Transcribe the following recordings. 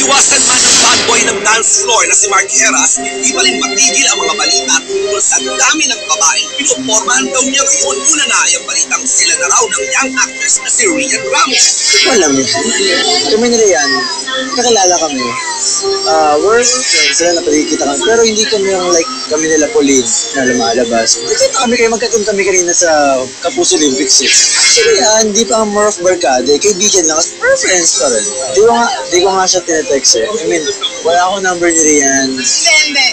Iniwasan man ng bad boy ng dance floor na si Mark Heras, di pa rin matigil ang mga balita tungkol sa dami ng babaeng pinupormahan daw niya ngayon. Una na ay ang balitang sila na raw ng young actress na si Rian Ramos. Alam mo, kami ni Rian, nakilala kami. We're friends, sila napalikita kami. Pero hindi kami yung like kami nila Pauline na lumalabas. Nakita kami kayo, magkatun kami kanina sa Kapuso Olympics. Actually, hindi pa ang more of barkada. Kaibigan lang. We're friends pa rin. Di ko nga siya tinetext eh. I mean, wala akong number ni Rian. Hindi.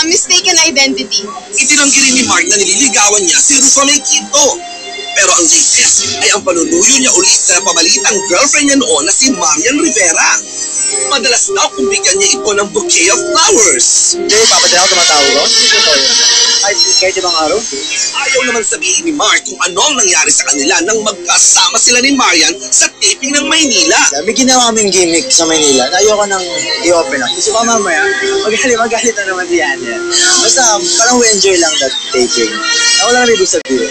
Mistaken identity. Itinanggi rin ni Mark na nililigawan niya si Rufa May Quinto. Pero ang latest ay ang panunuyo niya ulit sa pabalitang girlfriend niya noon na si Marian Rivera. Madalas daw kung bigyan niya ito ng bouquet of flowers. Hindi, papadala ako tumatawag ko. Kahit ibang araw. Ayaw naman sabihin ni Mark kung ano ang nangyari sa kanila nang magkasama sila ni Marian sa taping ng Maynila. May ginawa kaming gimmick sa Maynila na ayoko nang i-open up. Gusto ko mamaya, magalit na naman diyan. Basta parang we enjoy lang that taping. Ako lang ibig sabihin.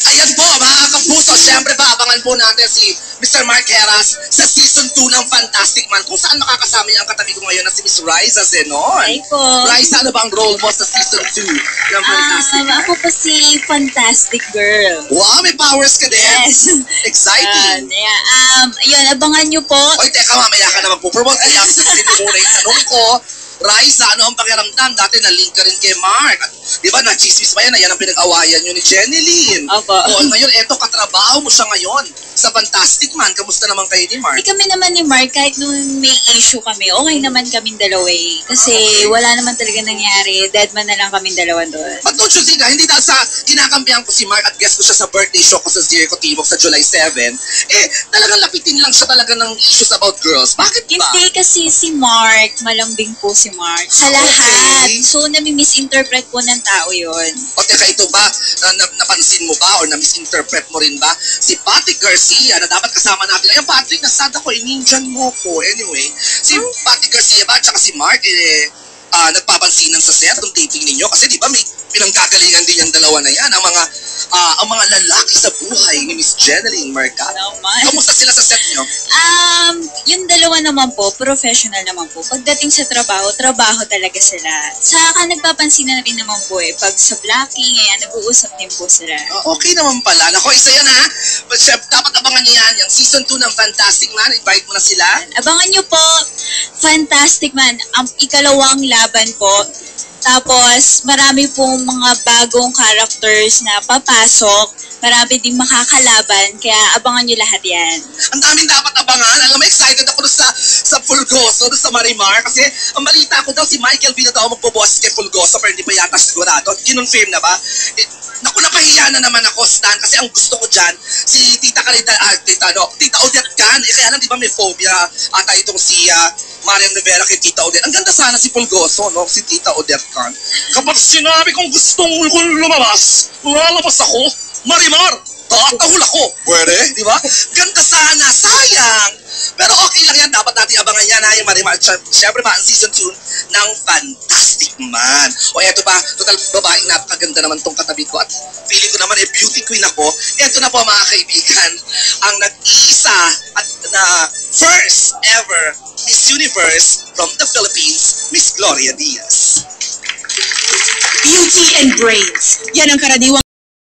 Ayan po, mga kapuso, syempre pa, abangan po natin si Mr. Mark Heras sa Season 2 ng Fantastic Man, kung saan makakasama niya ang katabi ko ngayon na si Miss Raisa Zenon. Hi po. Raisa, ano ba ang role mo sa Season 2 ng Fantastic Man? Ako po si Fantastic Girl. Wow, may powers ka din. Yes. Exciting. Ayun, abangan nyo po. Oy, teka, mamaya ka naman po. Promote kaya sa sinimura yung tanong ko. Raisa, ano ang pakiramdam? Dati na-link ka rin kay Mark. At, di ba, na-chismis pa yan na yan ang pinag-awayan nyo ni Jenny Lynn. Opo. O, ngayon, eto, katrabaho mo siya ngayon sa Fantastic Man. Kamusta naman kayo ni Mark? Kami naman ni Mark, kahit nung may issue kami, okay naman kaming dalawa eh. Kasi wala naman talaga nangyari. Dead man na lang kaming dalawa doon. But don't you think, hindi dahil sa kinakampihan ko si Mark at guest ko siya sa birthday show ko sa Zirco Timog sa July 7, talagang lapitin lang siya talaga ng issues about girls. Bakit ba? Hindi kasi si Mark, malambing po si Mark. Sa lahat. Okay. So, nami-misinterpret po ng tao yon. O teka, ito ba, napansin mo ba or na-misinterpret mo rin ba si Patrick Garcia na dapat kasama natin? Ayun, Patrick, nasad ako, ininjan mo ko. Anyway, si Patrick Garcia ba at saka si Mark, nagpapansinan sa set ng taping ninyo? Kasi di ba may pinanggagalingan din yung dalawa na yan, ang mga lalaki sa buhay ni Miss Jeneline Mercado. Kamusta sila sa set nyo? Yung dalawa naman po, professional naman po. Pagdating sa trabaho, trabaho talaga sila. Saka nagpapansin na rin naman po eh. Pag sa blocking, ayan, nag-uusap din po sila. Okay naman pala. Nako, isa yan ha. But chef, dapat abangan niyo yan. Yung season 2 ng Fantastic Man, invite mo na sila. Abangan nyo po, Fantastic Man, ang ikalawang laban po. Tapos, marami pong mga bagong characters na papasok. Marami din makakalaban. Kaya abangan nyo lahat yan. Ang daming dapat abangan. Alam mo, excited ako sa Fulgoso, sa Marimar. Kasi ang balita ko daw, si Michael V na daw magpo-boss kay Fulgoso pero hindi pa yata sigurado. Kinonfirm na ba? Naku, napahiya na naman ako, Stan. Kasi ang gusto ko dyan, si Tita Odette Can. Kaya lang, di ba may phobia ata itong si Marian Rivera kay Tita Odette. Ang ganda sana si Fulgoso, no? Si Tita Odette Can. Kapag sinabi kong gustong lumabas, lalabas ako. Marimar, tatahul ako. Pwede? Di ba? Ganda sana, sayang. Pero okay lang yan, dapat natin abangan yan ha, yung Marimar. Siyempre ba, ang season 2 ng Fantastic Man. O eto ba, total babaeng napakaganda naman tong katabi ko. At feeling ko naman, beauty queen ako. Eto na po mga kaibigan, ang nag-iisa at na first ever Miss Universe from the Philippines, Miss Gloria Diaz. Beauty and brains. Yan ang karaniwang